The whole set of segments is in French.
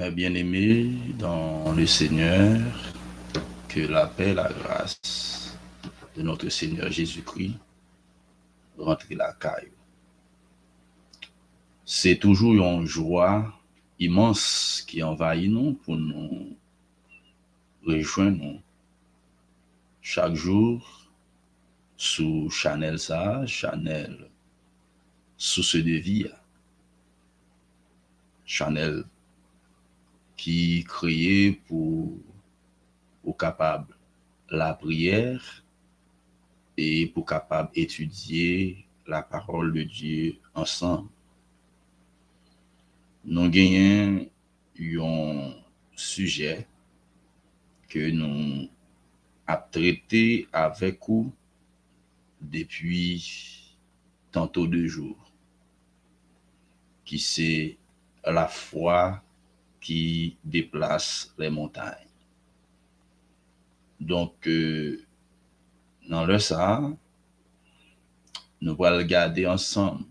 Mes bien-aimés dans le Seigneur, que la paix, la grâce de notre Seigneur Jésus-Christ rentre la caille. C'est toujours une joie immense qui envahit nous pour nous rejoindre chaque jour sous Chanel ça, Chanel sous ce de vie, Chanel qui créé pour capable la prière et pour capable étudier la parole de Dieu ensemble. Nous gagnons un sujet que nous avons traité avec vous depuis tantôt 2 jours, qui c'est la foi qui déplace les montagnes. Donc, dans le ça, nous allons regarder ensemble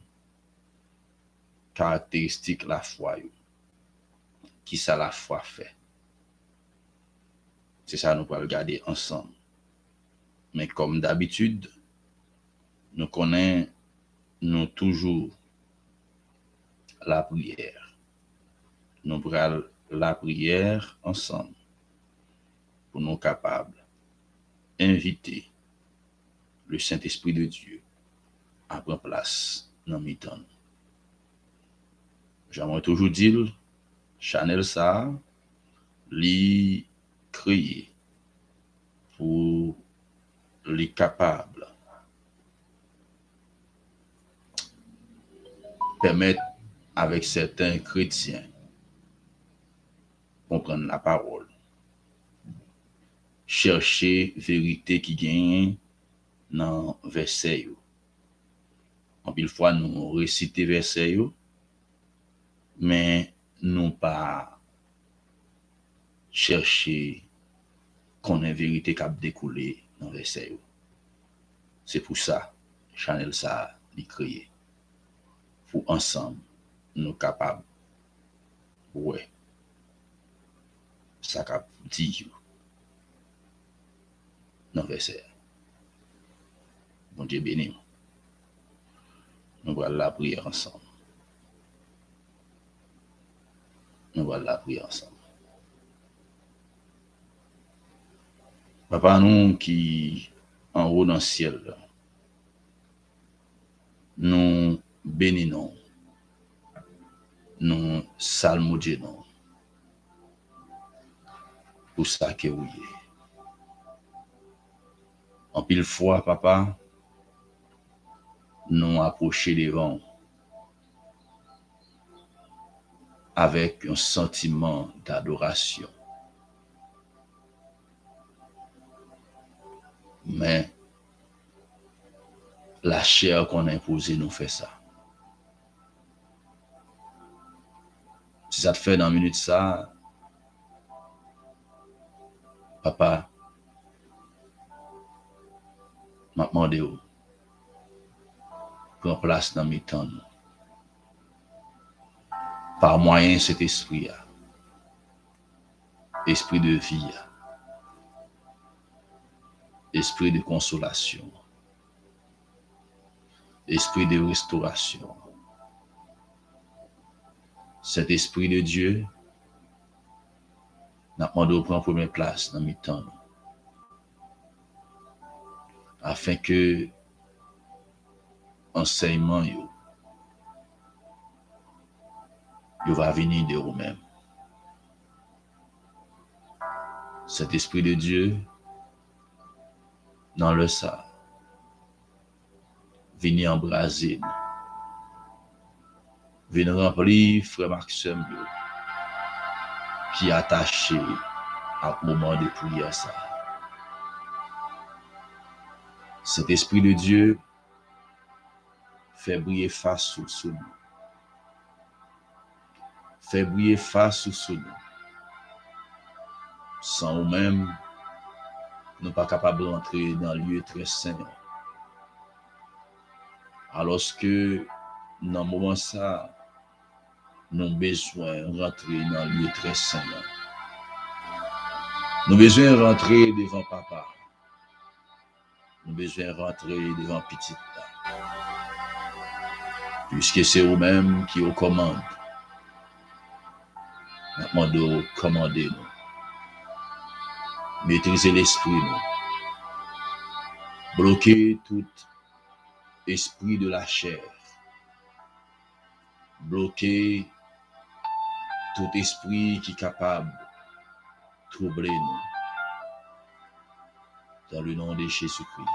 caractéristiques de la foi. Qui ça la foi fait? C'est ça nous allons regarder ensemble. Mais comme d'habitude, nous connaissons toujours la prière. Nous prenons la prière ensemble pour nous capables d'inviter le Saint-Esprit de Dieu à prendre place dans nos temps. J'aimerais toujours dire, Chanel ça, li créé pour les capables permettre avec certains chrétiens comprendre la parole, chercher vérité qui gagne dans verset. En pile fois nous réciter verset, mais non pas chercher qu'on ait vérité qui a découlé dans verset. C'est pour ça Chanel ça li créé pour ensemble nous capables ouais ça qu'a dit dans verset. Bon Dieu béni. Nous allons la prière ensemble. Nous allons la prière ensemble. Papa nous qui en haut dans le ciel, nous bénissons, nous salmodions pour ça que vous êtes. En pile fois, papa, nous approchons devant avec un sentiment d'adoration. Mais la chair qu'on a imposée nous fait ça. Si ça te fait dans une minute ça, papa, m'a demandé où prends place dans mes temps. Par moyen de cet esprit, esprit de vie, esprit de consolation, esprit de restauration. Cet esprit de Dieu, n'a demandé de prendre première place dans mes temps, afin que enseignement yo va venir de vous-même. Cet esprit de Dieu, dans le ça, venir embraser, venir remplir frère Maxime qui est attaché à moment de prière ça. Cet esprit de Dieu fait briller face sous nous. Fait briller face sous nous. Sans nous-mêmes, nous ne sommes pas capables d'entrer dans le lieu très saint. Alors que dans le moment ça, nous avons besoin de rentrer dans le lieu très saint. Nous avons besoin de rentrer devant papa. Nous avons besoin de rentrer devant petite. Puisque c'est vous-même qui vous commande. Nous demandons commandez-nous. Maîtrisez l'esprit, nous. Bloquez tout esprit de la chair. Bloquez tout esprit qui est capable de troubler nous. Dans le nom de Jésus-Christ.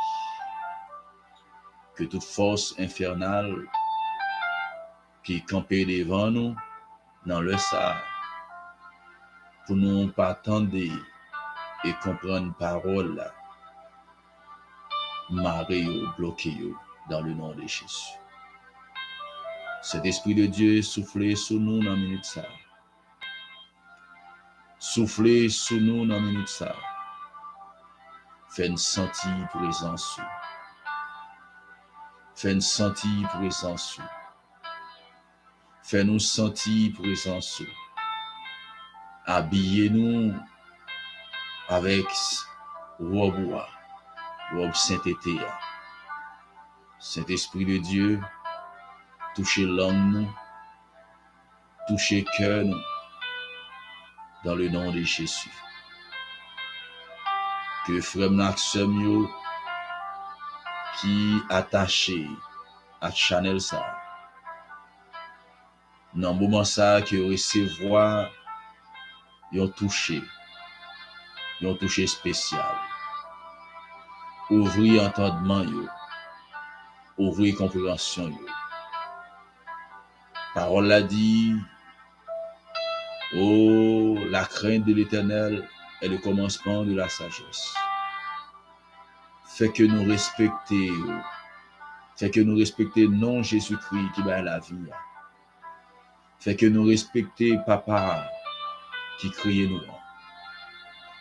Que toute force infernale qui est campée devant nous, dans le sable, pour nous pas attendre et comprendre parole là, marrer bloquer dans le nom de Jésus. Cet esprit de Dieu soufflez sur nous dans la minute ça. Soufflez sur nous dans la minute ça. Fais-nous sentir présence. Fais-nous sentir présence. Fais-nous sentir présence. Habillez-nous avec robe sainteté. Saint-Esprit de Dieu, touchez l'homme nous, touchez cœur nous, dans le nom de Jésus. Que frère Maxime qui attaché à Chanel ça, dans le moment ça que recevoir un touché spécial. Ouvrir entendement yo, ouvrir compréhension yo. Parole a dit, oh, la crainte de l'Éternel est le commencement de la sagesse. Fait que nous respections non Jésus-Christ qui bat la vie. Fait que nous respections papa qui crie nous.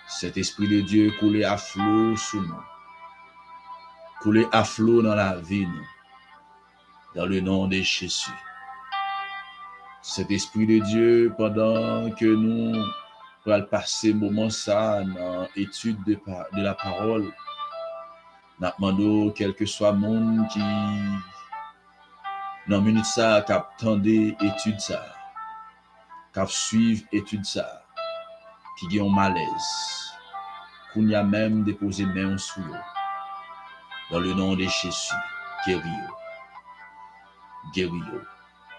Cet esprit de Dieu coulé à flot sous nous. Coulé à flot dans la vie nous. Dans le nom de Jésus. Cet esprit de Dieu, pendant que nous allons passer moment ça dans l'étude de la parole, nous demandons quel que soit le monde qui dans minute ça qui attendait étude ça, qui suivre étude ça, qui ont malaise, qu'on y a même déposé main sur eux. Dans le nom de Jésus, guéris-yo.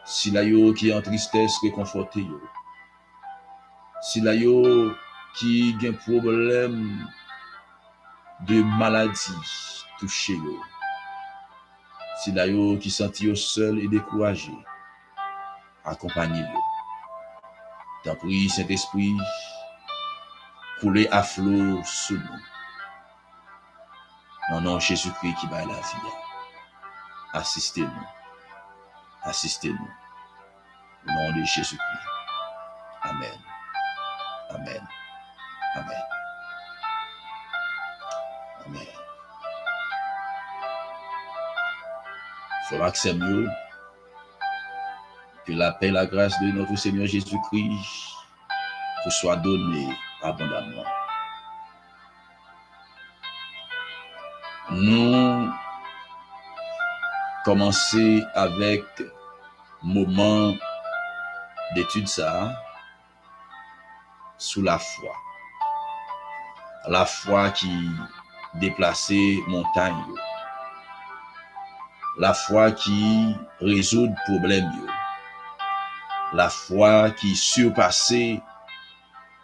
Si la yo qui est en tristesse, réconfortez-yo. Si la yo qui a un problème de maladie, touchez-yo. Si la yo qui senti seul et découragé, accompagnez-yo. T'en prie, Saint-Esprit, coulez à flot sous nous. Non, non, Jésus-Christ qui bat la vie. Assistez-nous. Assistez-nous. Au nom de Jésus-Christ. Amen. Amen. Amen. Amen. Frère Maxime, que la paix et la grâce de notre Seigneur Jésus-Christ vous soit donnée abondamment. Nous commençons avec moment d'étude ça sous la foi. La foi qui déplaçait montagne. La foi qui résout problème. La foi qui surpassait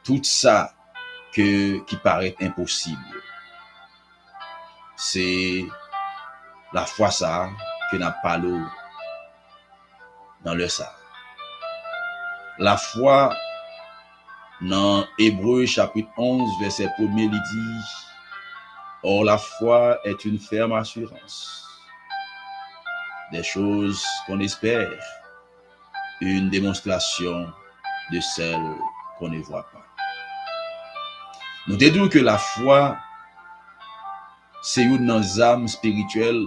tout ça qui paraît impossible. C'est la foi ça que n'a pas l'eau dans le ça. La foi dans Hébreux chapitre 11 verset 1er il dit or la foi est une ferme assurance des choses qu'on espère, une démonstration de celles qu'on ne voit pas. Nous te disons que la foi c'est une dans les âmes spirituelles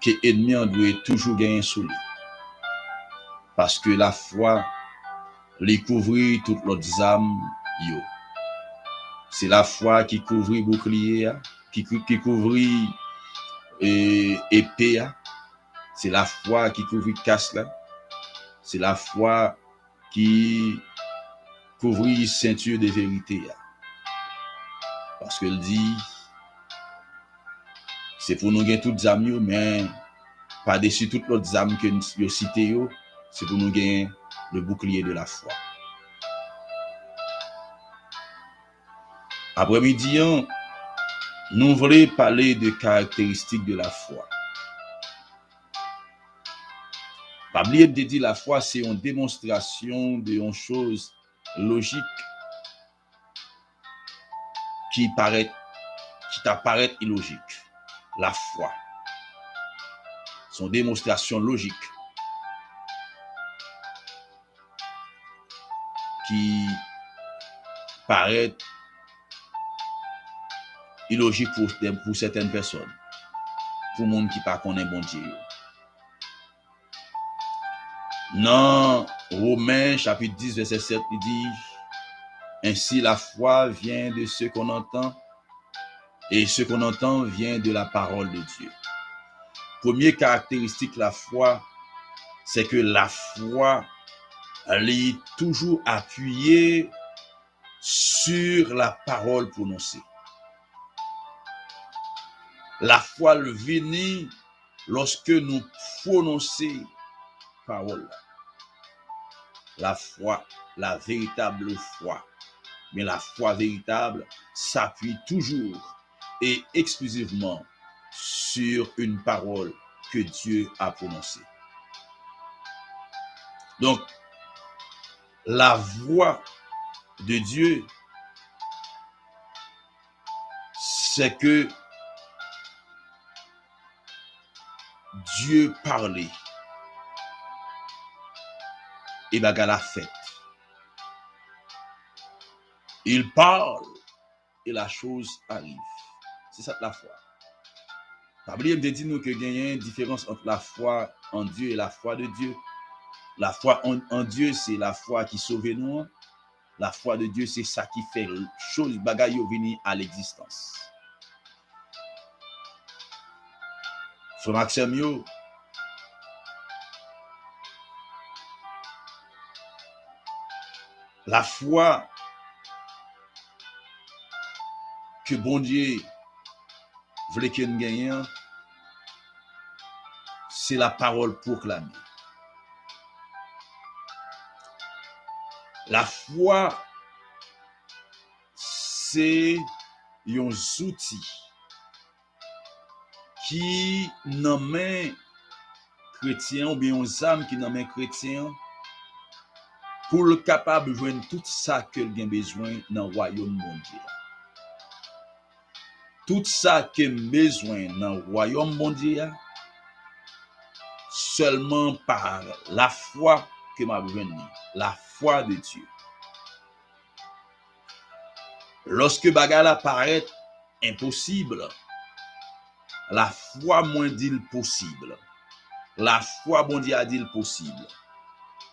que l'ennemi doit toujours gagner sous lui. Parce que la foi li couvrir toutes l'autre âmes yo. C'est la foi qui couvrit bouclier, qui couvrit épée, c'est la foi qui couvrit casque, c'est la foi qui couvrit ceinture de vérité. Parce qu'elle dit, c'est pour nous gagner toutes les âmes, mais par-dessus toutes les âmes que nous citons, c'est pour nous gagner le bouclier de la foi. Après-midi, nous voulons parler des caractéristiques de la foi. Pas oublier de dire la foi, c'est une démonstration d'une chose logique qui t'apparaît illogique. La foi. C'est une démonstration logique qui paraît illogique pour certaines personnes, pour le monde qui ne connaît pas bon Dieu. Dans Romains chapitre 10, verset 7, il dit, ainsi la foi vient de ce qu'on entend, et ce qu'on entend vient de la parole de Dieu. Première caractéristique de la foi, c'est que la foi, elle est toujours appuyée sur la parole prononcée. La foi le vient lorsque nous prononçons parole. La foi, la véritable foi. Mais la foi véritable s'appuie toujours et exclusivement sur une parole que Dieu a prononcée. Donc, la voix de Dieu, c'est que Dieu parlait et bagala fait. Il parle et la chose arrive. C'est ça la foi. La Bible dit nous que il y a une différence entre la foi en Dieu et la foi de Dieu. La foi en Dieu, c'est la foi qui sauve nous. La foi de Dieu, c'est ça qui fait chose bagaille venir à l'existence. Frère Maxime, la foi que bon Dieu voulait que nous gagnions, c'est la parole proclamée. La foi, c'est un outil qui nomme chrétien ou bien un âme qui nomme chrétien pour le capable de joindre tout ça que a besoin dans le royaume mondial. Tout ça que a besoin dans le royaume mondial, seulement par la foi que m'a besoin, la foi de Dieu. Lorsque bagala paraît impossible, la foi moins dit le possible. La foi bon Dieu a dit le possible.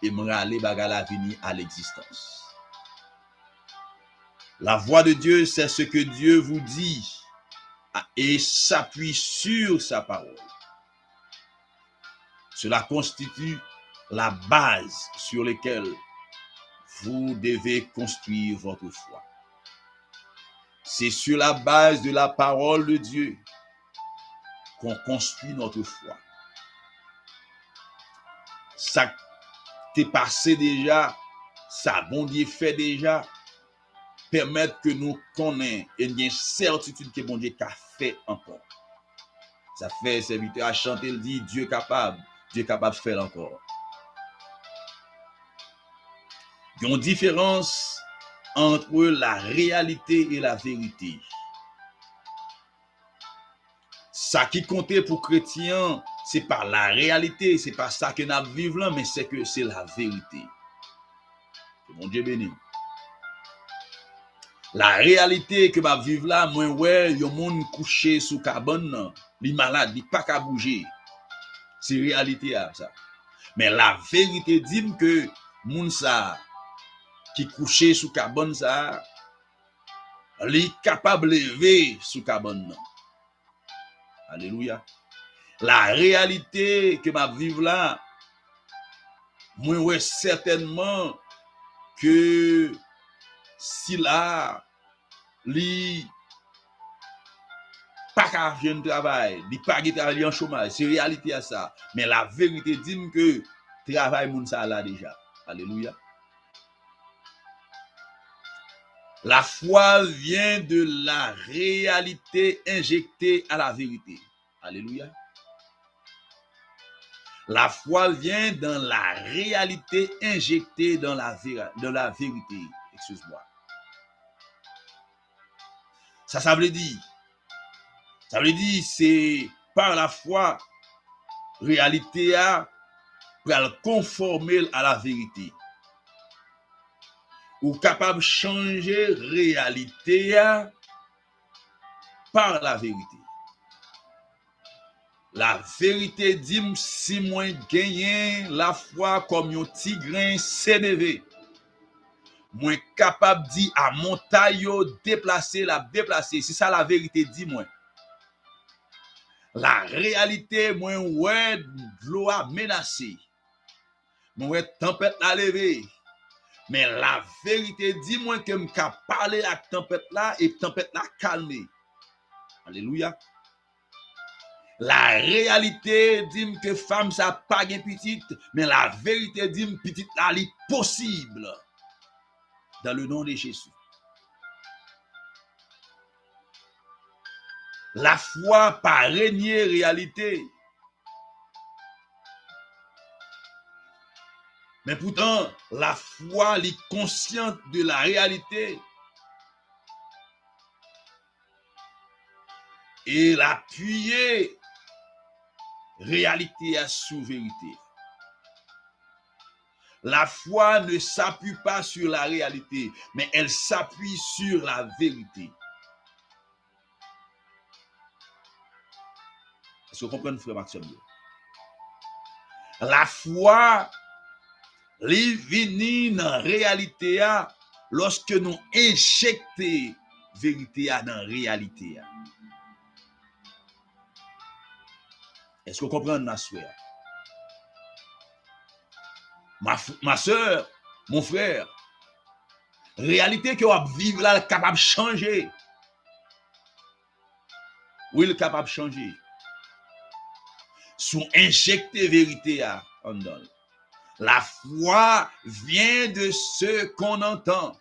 Et m'rale bagala vini à l'existence. La voix de Dieu, c'est ce que Dieu vous dit et s'appuie sur sa parole. Cela constitue la base sur laquelle vous devez construire votre foi. C'est sur la base de la parole de Dieu qu'on construit notre foi. Ça t'est passé déjà, ça bon Dieu fait déjà, permettre que nous connaissions et une certitude que bon Dieu a fait encore. Ça fait serviteur à chanter, il dit Dieu est capable de faire encore. Il y a une différence entre la réalité et la vérité. Ça qui comptait pour chrétiens, c'est pas la réalité, c'est pas ça que nous vivons là, mais c'est que c'est la vérité. Que mon Dieu béni. La réalité que ma vivre là, moi ouais, y a monde couché sous cabane, li malade, li pas qu'à bouger. C'est réalité ça. Mais la vérité dit que moun ça qui couché sous cabane ça, li capable lever sous cabane non. Alléluia. La réalité que m'a vivre là, moi ouais certainement que si là li pas qu'à faire un travail, li pas qu'à travailler en chômage, c'est réalité à ça. Mais la vérité dit que travail moun ça là déjà. Alléluia. La foi vient de la réalité injectée à la vérité. Alléluia. La foi vient dans la réalité injectée dans la vérité. Excuse-moi. Ça veut dire. Ça veut dire c'est par la foi réalité à pour conformer à la vérité. Ou capable de changer réalité à par la vérité. La vérité dit si moi gagné la foi comme un tigrin s'élevé. Moi capable dit à montagne déplacer la déplacer. C'est ça la vérité dit moi. La réalité moi ouais l'eau a menacé. Moi ouais tempête a levé. Mais la vérité dit moi que me capable parler à tempête là et tempête là calmer. Alléluia. La réalité dit que femme ça pas gain petite, mais la vérité dit petite là est possible. Dans le nom de Jésus. La foi pas régner réalité. Mais pourtant, la foi est consciente de la réalité. Et l'appuyer réalité à sous vérité. La foi ne s'appuie pas sur la réalité, mais elle s'appuie sur la vérité. Est-ce que vous comprenez, frère Maxime? La foi, li vini dans réalité lorsque nous injectons vérité dans réalité. Est-ce que vous comprenez, ma soeur? Ma soeur, mon frère, réalité que vous vivez là, est capable de changer. Oui, il est capable de changer. Sous injecter vérité en donne. La foi vient de ce qu'on entend.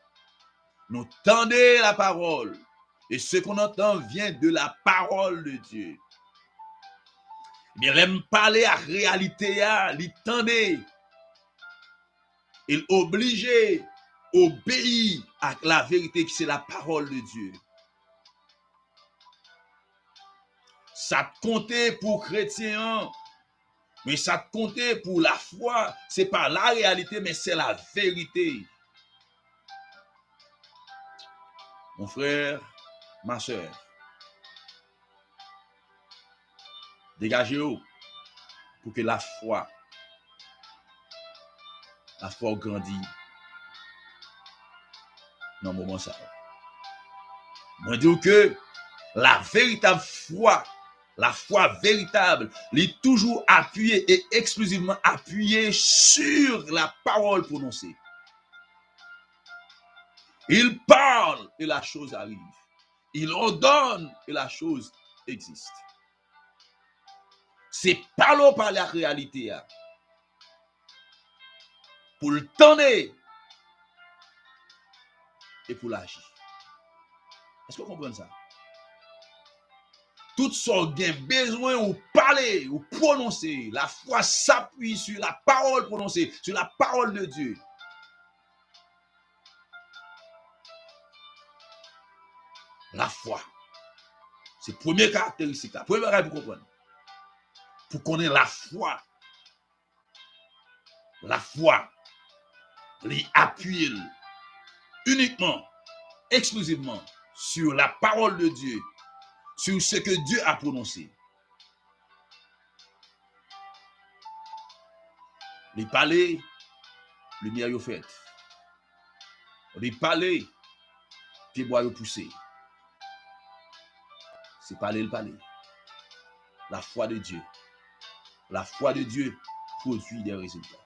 Nous tendez la parole. Et ce qu'on entend vient de la parole de Dieu. Bien, l'aime parler à réalité, il tendez. Il obligé, obéit à la vérité qui c'est la parole de Dieu. Ça te comptait pour chrétien, mais ça te comptait pour la foi. C'est pas la réalité, mais c'est la vérité. Mon frère, ma soeur, dégagez-vous pour que la foi grandit dans le moment ça. Je dis que la véritable foi, la foi véritable, est toujours appuyée et exclusivement appuyée sur la parole prononcée. Il parle et la chose arrive. Il ordonne et la chose existe. C'est parler par la réalité. Pour le tendre et pour l'agir. Est-ce que vous comprenez ça? Tout ce qu'on a besoin ou parler ou prononcer, la foi s'appuie sur la parole prononcée, sur la parole de Dieu. La foi. C'est la première caractéristique. La première caractéristique pour comprendre. Pour connaître la foi. La foi. Les appuie uniquement, exclusivement sur la parole de Dieu, sur ce que Dieu a prononcé. Les palais, lumière est faite. On dit parler, puis bois pousser. C'est parler le parler. La foi de Dieu. La foi de Dieu produit des résultats.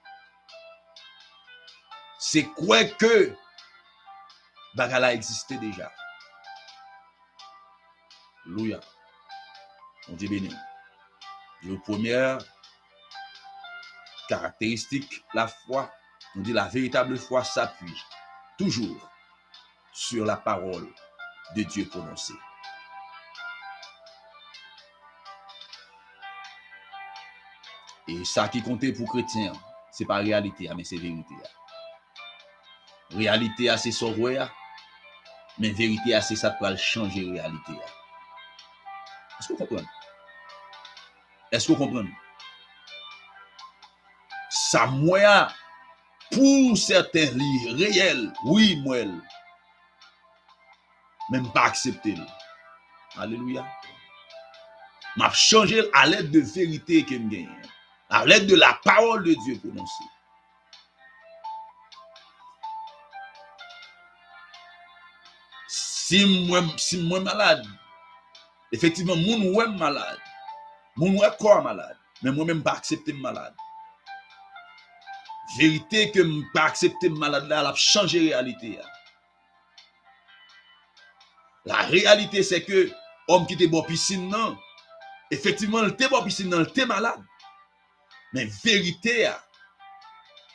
C'est quoi que Bagala existait déjà. Alléluia. On dit béni. La première caractéristique, la foi, on dit la véritable foi s'appuie toujours sur la parole de Dieu prononcée. Et ça qui comptait pour chrétien, c'est pas réalité, mais c'est vérité. Réalité, c'est sorroya, mais vérité, c'est ça qui va changer la réalité. Est-ce que vous comprenez? Est-ce que vous comprenez? Ça, moi, pour certains livres réels, oui, moi, même pas accepter. Alléluia. M'a changé à l'aide de vérité que me gagne, à l'aide de la parole de Dieu prononcée. Si moi malade, effectivement, mon ouais malade, mon ouais corps malade, mais moi-même pas accepter malade. Vérité que je pas accepter malade là, elle a changé la réalité. La réalité c'est que homme qui était bon piscine non, effectivement, il était bon piscine non, il était malade. Mais vérité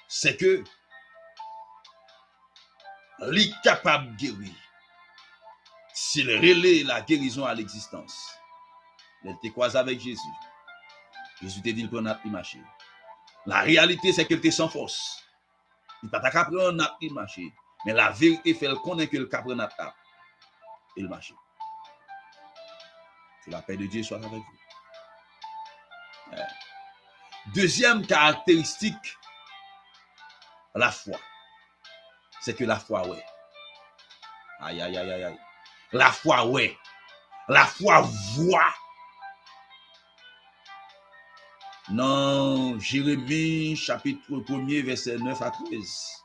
c'est que il est capable de guérir. S'il relaie la guérison à l'existence. Il était croisé avec Jésus. Jésus te dit qu'on a pu marcher. La réalité, c'est qu'il était sans force. Il n'a pas capable de marcher. Mais la vérité fait le connaître que le capable n'a pas. Il marche. Que la paix de Dieu soit avec vous. Deuxième caractéristique, la foi. C'est que la foi, ouais. Aïe, aïe, aïe, aïe, aïe. La foi, ouais. La foi voit. Dans Jérémie, chapitre 1er, verset 9 à 13.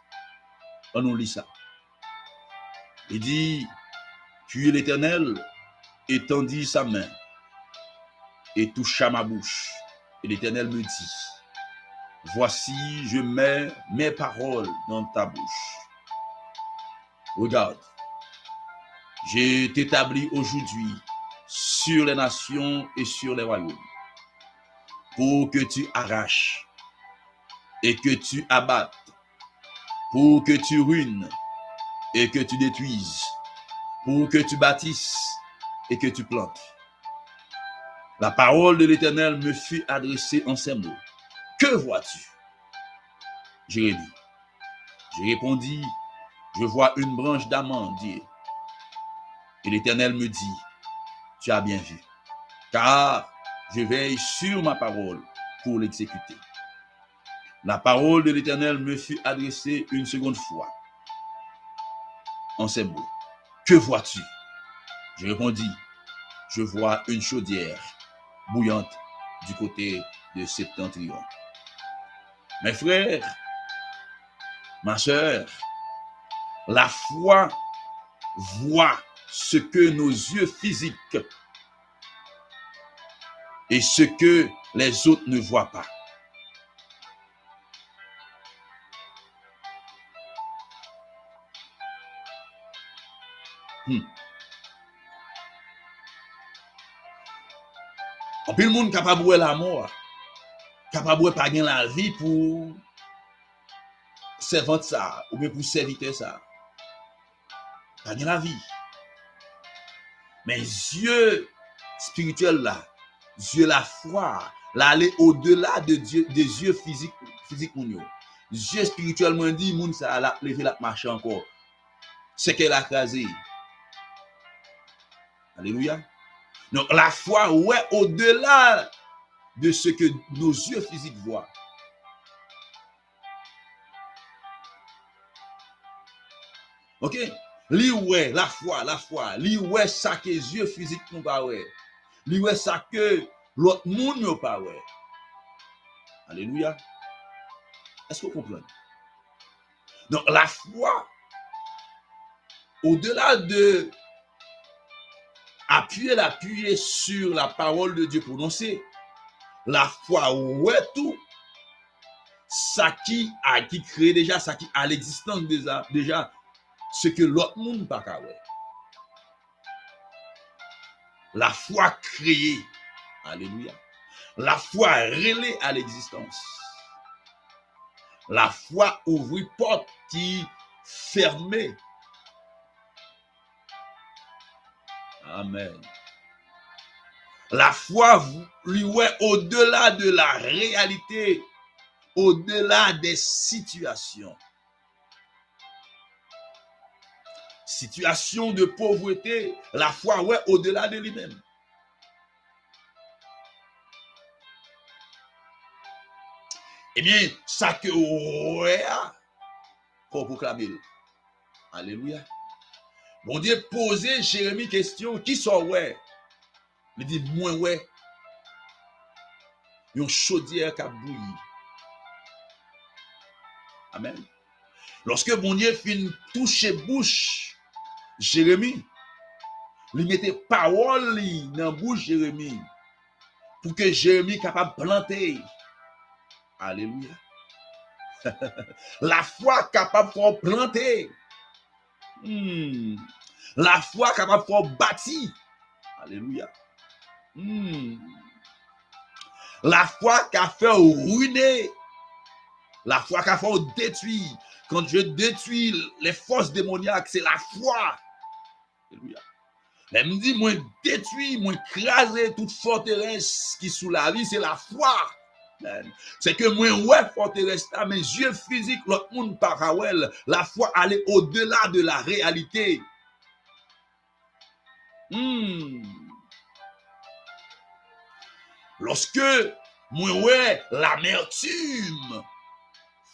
On nous lit ça. Il dit, puis l'Éternel étendit sa main et toucha ma bouche. Et l'Éternel me dit, voici, je mets mes paroles dans ta bouche. Regarde, j'ai t'établi aujourd'hui sur les nations et sur les royaumes, pour que tu arraches et que tu abattes, pour que tu ruines et que tu détruises, pour que tu bâtisses et que tu plantes. La parole de l'Éternel me fut adressée en ces mots. Que vois-tu? Jérémie. Je répondis, je vois une branche d'amandier. Et l'Éternel me dit, tu as bien vu, car je veille sur ma parole pour l'exécuter. La parole de l'Éternel me fut adressée une seconde fois en ces mots. Que vois-tu? Je répondis, je vois une chaudière bouillante du côté de Septentrion. Mes frères, ma soeur, la foi voit ce que nos yeux physiques et ce que les autres ne voient pas. En plus, le monde capable de la mort, capable de pas gagner la vie pour servir ça, ou bien pour servir ça. Pas gagner la vie. Mais yeux spirituels là, yeux la foi, là aller au-delà de Dieu, des yeux physiques moun. Yeux spirituellement dit, moun ça la lever la marcher encore. C'est qu'elle a crasé. Alléluia. Donc la foi, ouais, au-delà de ce que nos yeux physiques voient. Ok? Li ouais, la foi. Li ouais ça que les yeux physiques n'ont pas ouais. Li ouais ça que l'autre monde n'a pas ouais. Alléluia. Est-ce que vous comprenez? Donc la foi au-delà de appuyer sur la parole de Dieu prononcée, la foi ouais tout ça qui crée déjà, ça qui a l'existence déjà ce que l'autre monde pas qu'à ouais. La foi créée, alléluia. La foi relée à l'existence. La foi ouvre porte qui fermée. Amen. La foi lui ouais au-delà de la réalité, au-delà des situations. Situation de pauvreté, la foi ouais au-delà de lui-même. Eh bien, ça que ouais, faut proclamer. Alléluia. Bon Dieu posait Jérémie question, qui sont ouais? Il dit, moi ouais. Une chaudière qui a bouilli. Amen. Lorsque bon Dieu fin toucher bouche Jérémie, il mettait parole dans la bouche Jérémie pour que Jérémie capable de planter. Alléluia. La foi capable de planter. La foi capable de bâtir. Alléluia. La foi qui a fait ruiner. La foi qui a fait détruire. Quand je détruis les forces démoniaques, c'est la foi. Alléluia. Elle me dit, moi détruire, moi écraser toute forteresse qui sous la vie, c'est la foi. C'est que moi, ouais, forteresse, mes yeux physiques, l'autre monde parawel, la foi allait au-delà de la réalité. Lorsque moi, ouais, l'amertume,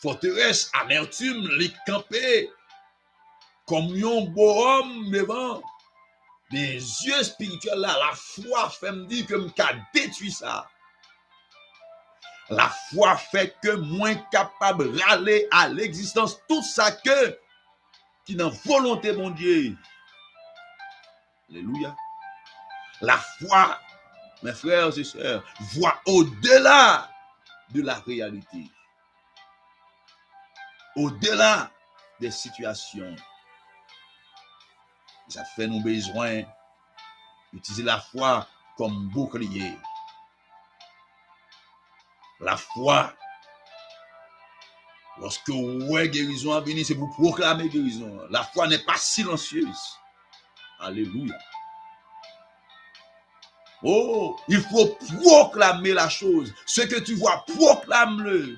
forteresse, amertume, les camper, comme un beau homme devant, les yeux spirituels là, la foi fait me dire que je détruit ça. La foi fait que moins capable d'aller à l'existence tout ça que qui dans volonté mon Dieu. Alléluia. La foi, mes frères et sœurs, voit au-delà de la réalité. Au-delà des situations. Ça fait nous besoin d'utiliser la foi comme bouclier. La foi, lorsque ouais guérison a venu, c'est pour proclamer guérison. La foi n'est pas silencieuse. Alléluia. Oh, il faut proclamer la chose. Ce que tu vois, proclame-le.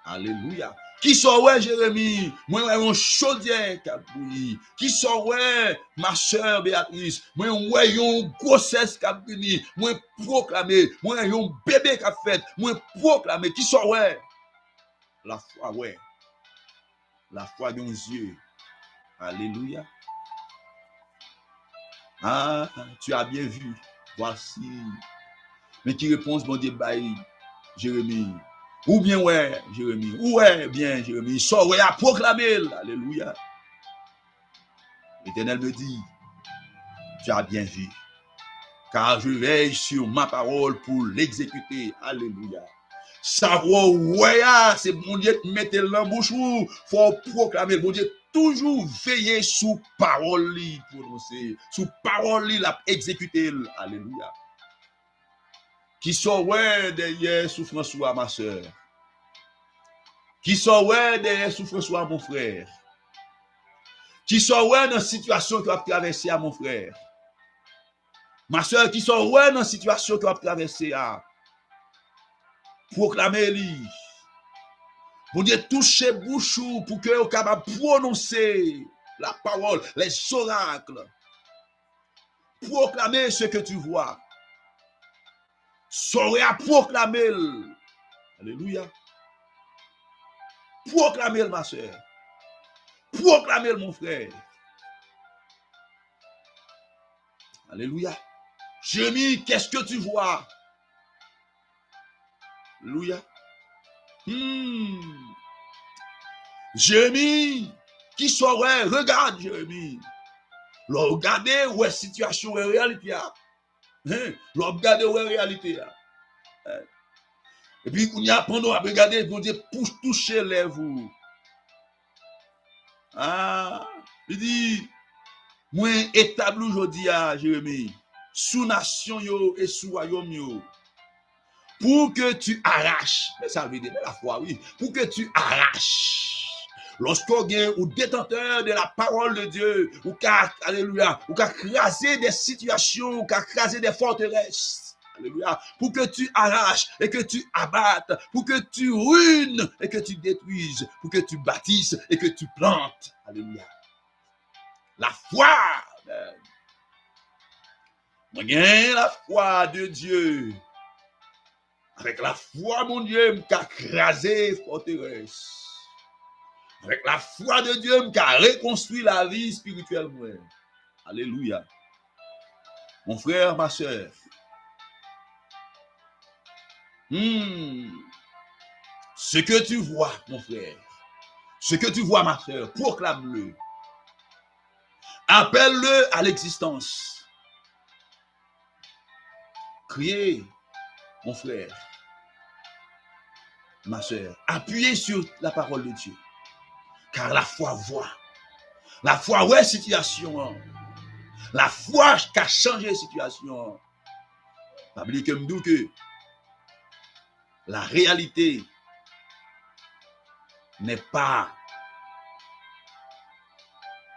Alléluia. Qui sont ouais, Jérémie? Moi, ouais, un chaudière qui a bouilli. Qui sont ouais, ma soeur Béatrice? Moi, ouais, une grossesse qui a bouilli. Moi, proclamer. Moi, un bébé qui a fait. Moi, proclamer. Qui sont ouais? La foi, ouais. La foi dans les yeux. Alléluia. Ah, tu as bien vu. Voici. Mais qui réponse, mon Dieu, bail, Jérémie? Ou bien, ouais, Jérémie. Ou ouais, bien, Jérémie. Sors, ouais, à proclamer. Alléluia. L'Éternel me dit, tu as bien vu. Car je veille sur ma parole pour l'exécuter. Alléluia. Savoir, ouais, c'est mon Dieu qui mette l'embouche ou faut proclamer. Mon Dieu, toujours veiller sous parole, prononcer. Sous parole, la exécuter. Alléluia. Qui sont ouais derrière souffrance soit ma soeur. Qui sont ouais derrière souffrance soit mon frère. Qui sont ouais dans la situation que tu as traversée à mon frère. Ma soeur, qui sont ouais dans la situation que tu as traversée à. Proclamez-lui. Mon Dieu, touchez bouchou pour que vous capable prononcer la parole, les oracles. Proclamez ce que tu vois. Saurer à proclamer. Alléluia. Proclamez ma soeur. Proclamez mon frère. Alléluia. Jérémie, qu'est-ce que tu vois? Alléluia. Jérémie, Qui saurait, regarde, Jérémie. Regardez où est la situation, où est la réalité. Regardez où est la réalité. Et puis, on y a pendant à regarder, on dit, pour toucher les vous. Ah, il dit, moi, établi aujourd'hui à Jérémie, sous nation yo et sous royaume yo, pour que tu arraches, mais ça veut dire la foi, oui, pour que tu arraches. Lorsqu'on est ou détenteur de la parole de Dieu, ou qu'à, alléluia, ou qu'à craser des situations, ou qu'à craser des forteresses, alléluia, pour que tu arraches et que tu abattes, pour que tu ruines et que tu détruises, pour que tu bâtisses et que tu plantes, alléluia. La foi, moi gagne la foi de Dieu. Avec la foi, mon Dieu, m'a crasé forteresse. Avec la foi de Dieu, m'a reconstruit la vie spirituelle. Alléluia. Mon frère, ma soeur. Ce que tu vois, mon frère, ce que tu vois, ma soeur, proclame-le. Appelle-le à l'existence. Criez, mon frère, ma soeur, appuyez sur la parole de Dieu. Car la foi voit. La foi, ouais, situation. La foi qui a changé la situation. Pas oublier que me dis que la réalité n'est pas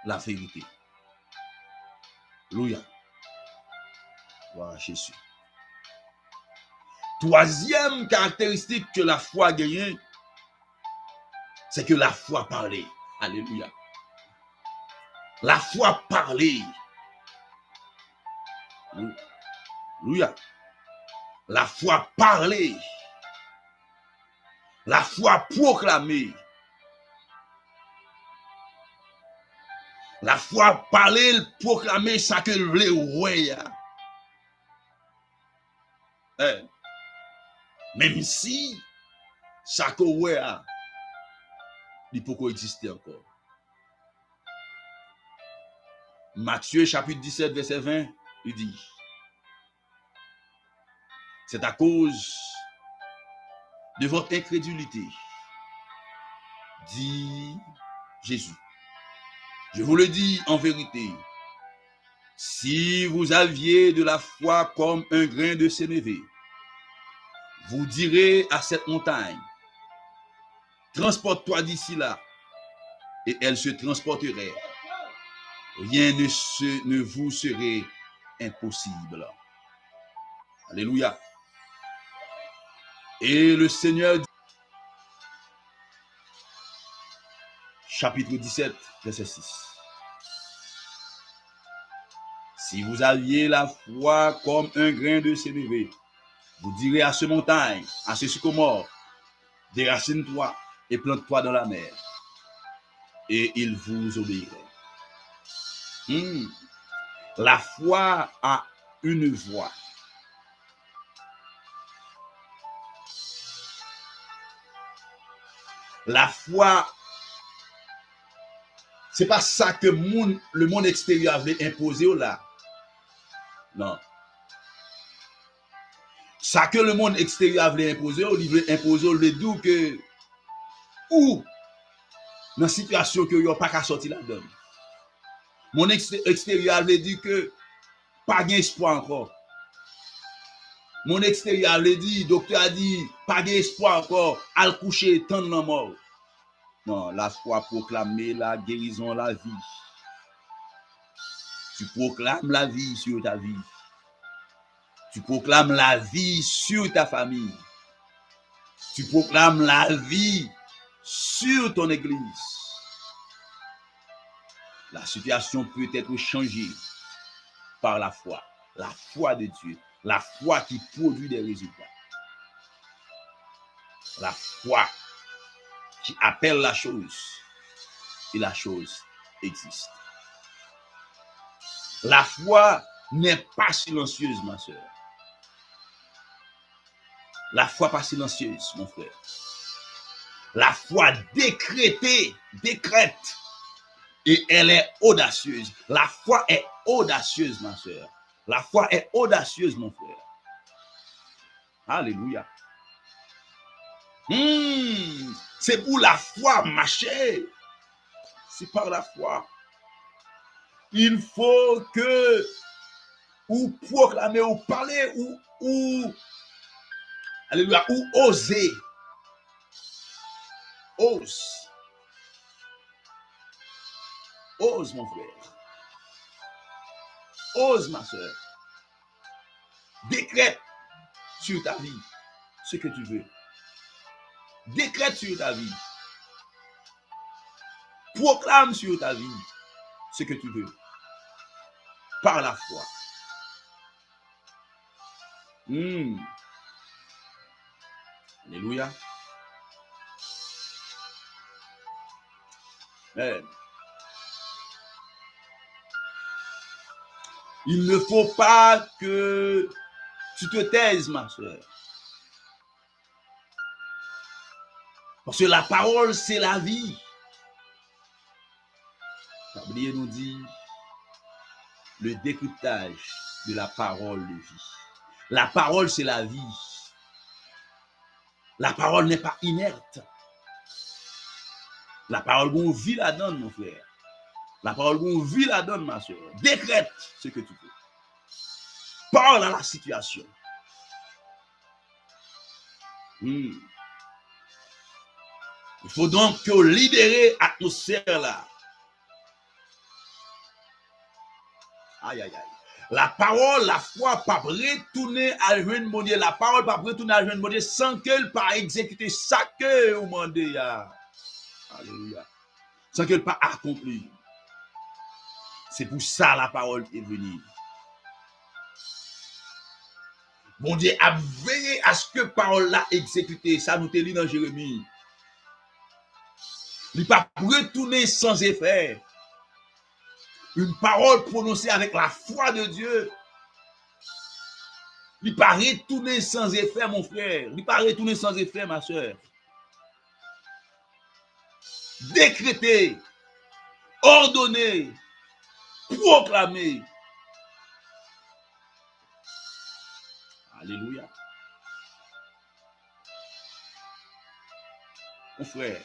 la vérité. Alléluia. Voilà Jésus. Troisième caractéristique que la foi gagne, c'est que la foi parlait. Alléluia. La foi parlait. Alléluia. La foi parlait. La foi proclamée. La foi parlait, proclamait ça que le roi. Même si ça que le roi, il peut coexister encore. Matthieu chapitre 17, verset 20, il dit, c'est à cause de votre incrédulité, dit Jésus. Je vous le dis en vérité, si vous aviez de la foi comme un grain de sénévé, vous direz à cette montagne, transporte-toi d'ici là, et elle se transporterait. Rien ne vous serait impossible. Alléluia. Et le Seigneur dit, chapitre 17, verset 6. Si vous aviez la foi comme un grain de sénévé, vous direz à ce montagne, à ce sycomore, déracine-toi et plante-toi dans la mer, et il vous obéirait. La foi a une voix. La foi, c'est pas ça que le monde extérieur veut imposer là. Non. Ça que le monde extérieur veut imposer, il veut imposer le doux que ou dans la situation que il pas qu'à sortir là-dedans. Mon extérieur veut dire que pas d'espoir encore. Mon extérieur veut dire, docteur a dit, pas d'espoir encore, à le coucher, tant de mort. Non, la foi proclamer la guérison, la vie. Tu proclames la vie sur ta vie. Tu proclames la vie sur ta famille. Tu proclames la vie sur ton église. La situation peut être changée par la foi de Dieu, la foi qui produit des résultats. La foi qui appelle la chose et la chose existe. La foi n'est pas silencieuse, ma soeur. La foi pas silencieuse, mon frère. La foi décrète Et elle est audacieuse. La foi est audacieuse, ma soeur. La foi est audacieuse, mon frère. Alléluia. C'est pour la foi marcher. C'est par la foi. Il faut que ou proclamer, ou parler, ou alléluia, ou oser. Ose. Ose, mon frère. Ose, ma soeur. Décrète sur ta vie ce que tu veux. Décrète sur ta vie. Proclame sur ta vie ce que tu veux. Par la foi. Alléluia. Amen. Il ne faut pas que tu te taises, ma soeur. Parce que la parole, c'est la vie. Oubliez nous dit le décryptage de la parole de vie. La parole, c'est la vie. La parole n'est pas inerte. La parole, on vit la donne, mon frère. La parole, on vit la donne, ma soeur. Décrète ce que tu veux. Parle à la situation. Il faut donc que libérer l'atmosphère là. Aïe, aïe, aïe. La parole, la foi, pas retourner à jeune mon Dieu. La parole, pas retourner à jeune mon Dieu sans qu'elle pas exécuter ça que vous demandez. Alléluia. Sans qu'elle pas accompli. C'est pour ça la parole est venue. Bon Dieu a veillé à ce que parole là exécutée. Ça nous te lit dans Jérémie. Il n'est pas retourner sans effet. Une parole prononcée avec la foi de Dieu. Il n'est pas retourner sans effet, mon frère. Il n'est pas retourner sans effet, ma soeur. Décréter, ordonner, proclamer. Alléluia. Mon frère.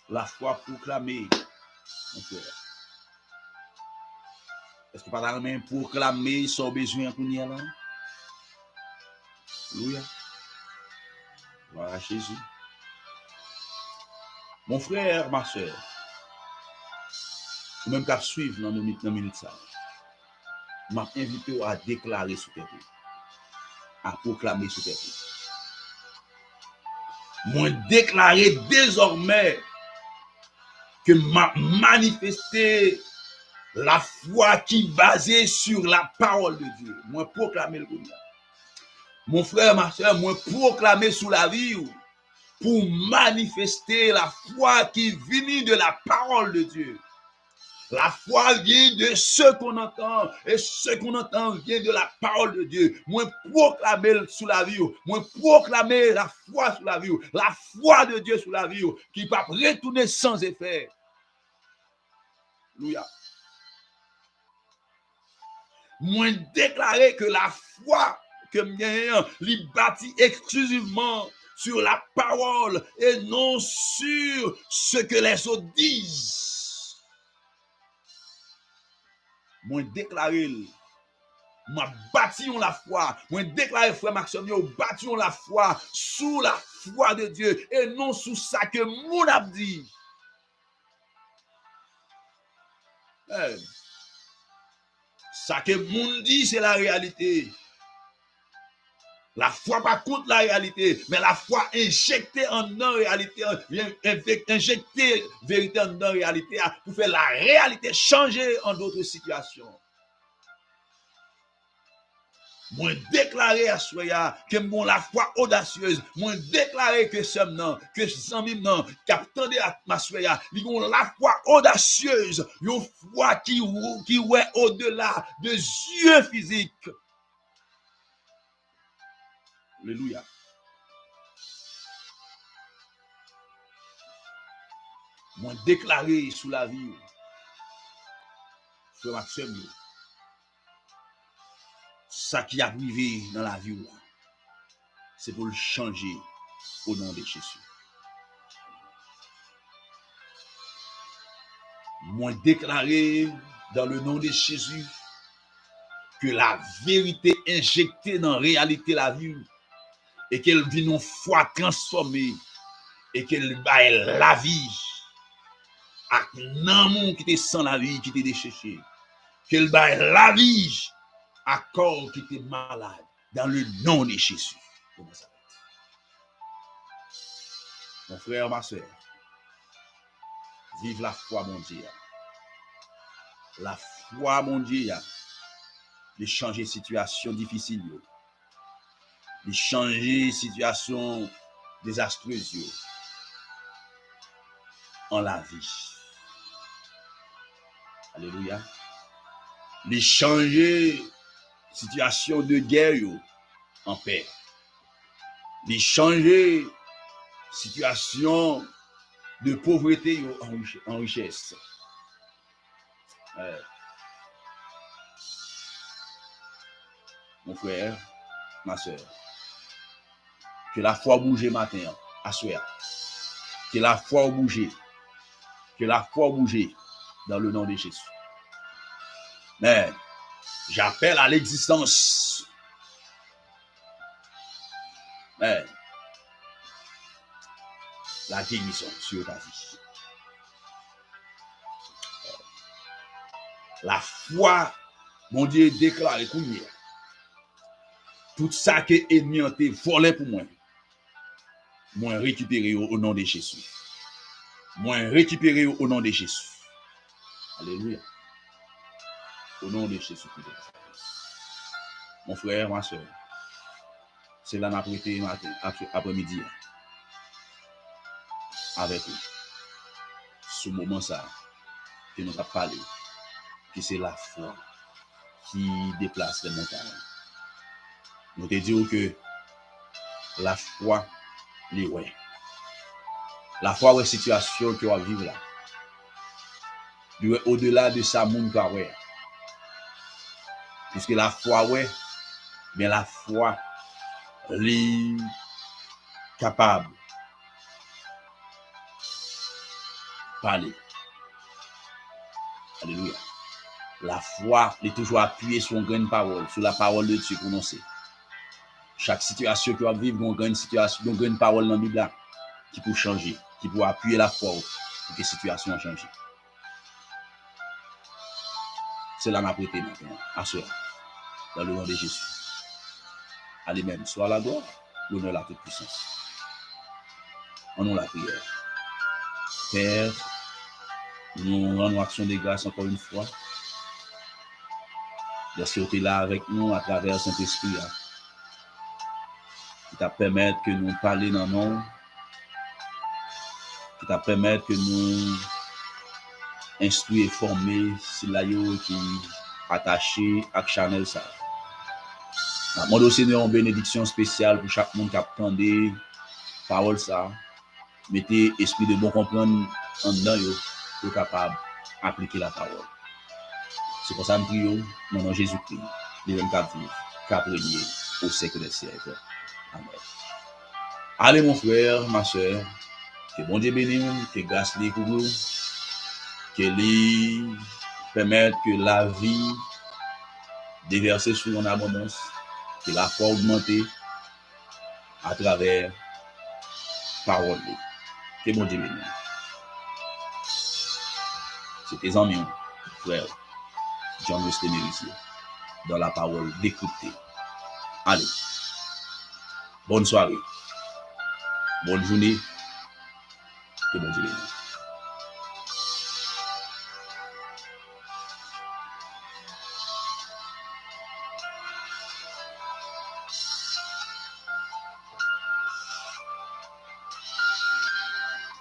La foi proclamée, mon frère. Est-ce que pas la même proclamer sans besoin pour nous là? Alléluia. Voilà Jésus. Mon frère, ma soeur, ou même qu'à suivre dans nos minutes ça, m'a invité à déclarer sur terre, à proclamer sur terre. Moi déclarer désormais que m'a manifesté la foi qui est basée sur la parole de Dieu. Moi proclamer le bonheur. Mon frère, ma soeur, moi proclamer sous la vie pour manifester la foi qui vient de la parole de Dieu. La foi vient de ce qu'on entend et ce qu'on entend vient de la parole de Dieu. Moi proclamer sous la vie, moi proclamer la foi sous la vie, la foi de Dieu sous la vie qui va retourner sans effet. Alléluia. Moi déclarer que la foi que m'gagnant li bâti exclusivement sur la parole et non sur ce que les autres disent. Moi déclarer m'a bâti la foi. Moi déclarer frère Maxime yo bâti la foi sous la foi de Dieu et non sous ça que mon a dit. Ça que mon dit c'est la réalité. La foi pas contre la réalité, mais la foi injectée en non-réalité, injectée vérité en non-réalité pour faire la réalité changer en d'autres situations. Moi déclarer à soya que mon la foi audacieuse, moi déclarer que somme non, que zami non, qu'attendez à ma soya, ils ont la foi audacieuse, une foi qui ouais au-delà de yeux physiques. Alléluia. Moi déclaré sous la vie, sur Maxime, ça qui a arrivé dans la vie, c'est pour le changer au nom de Jésus. Moi déclaré dans le nom de Jésus que la vérité injectée dans la réalité de la vie et qu'elle vit une foi transformée et qu'elle baille la vie à un monde qui était sans la vie, qui était déchéché. Qu'elle baille la vie à corps qui était malade dans le nom de Jésus. Mon frère, ma soeur, vive la foi, mon Dieu. La foi, mon Dieu, de changer situation difficile, de changer situation désastreuse en la vie. Alléluia. De changer situation de guerre en paix. De changer situation de pauvreté en richesse. Mon frère, ma soeur, que la foi bouge matin, à soir. Que la foi bouge. Que la foi bouge dans le nom de Jésus. Mais j'appelle à l'existence. Mais la guérison sur ta vie. La foi, mon Dieu, déclare, écoutez, tout ça que l'ennemi a été volé pour moi, moi récupéré au nom de Jésus. Moi récupéré au nom de Jésus. Alléluia. Au nom de Jésus. Mon frère, ma soeur, c'est là qu'on a prêté après-midi avec vous. Ce moment ça que nous avons parlé, que c'est la foi qui déplace les montagnes. Nous te disons que la foi, les ouais. La foi, ouais, situation que on va vivre là. Au-delà de ça, monde pas ouais. Puisque la foi, ouais, mais la foi, les capable parler. Alléluia. La foi est toujours appuyée sur une grande parole, sur la parole de Dieu prononcée. Chaque situation que vous vivez, une grande situation, une grande parole dans la Bible qui peut changer, qui peut appuyer la foi pour que la situation change. C'est là ma prêté maintenant, à cela, dans le nom de Jésus. Allez même, soit la gloire, l'honneur, la toute puissance. En nous la prière. Père, nous rendons action de grâce encore une fois. Merci que tu es là avec nous à travers Saint-Esprit. Qui t'a permis que nous parlions dans le nom. Qui t'a permis que nous instruire et former si la yo qui attaché à Chanel ça. Mon dossier est en bénédiction spéciale pour chaque monde qui attendait parole ça. Mettez esprit de bon comprendre en dedans yo pour capable appliquer la parole. C'est pour ça que nous prions dans nom Jésus-Christ, le même cap vivre, cap régner au siècle des siècles. Amen. Allez mon frère, ma soeur, que bon Dieu bénisse, que grâce les pour vous, que les permette que la vie déverser sur en abondance, que la foi augmente à travers parole. Que bon Dieu bénisse. C'est tes amis, frère. John Wesley Mercier, dans la parole décryptée. Allez, bonne soirée, bonne journée, que bon Dieu bénisse.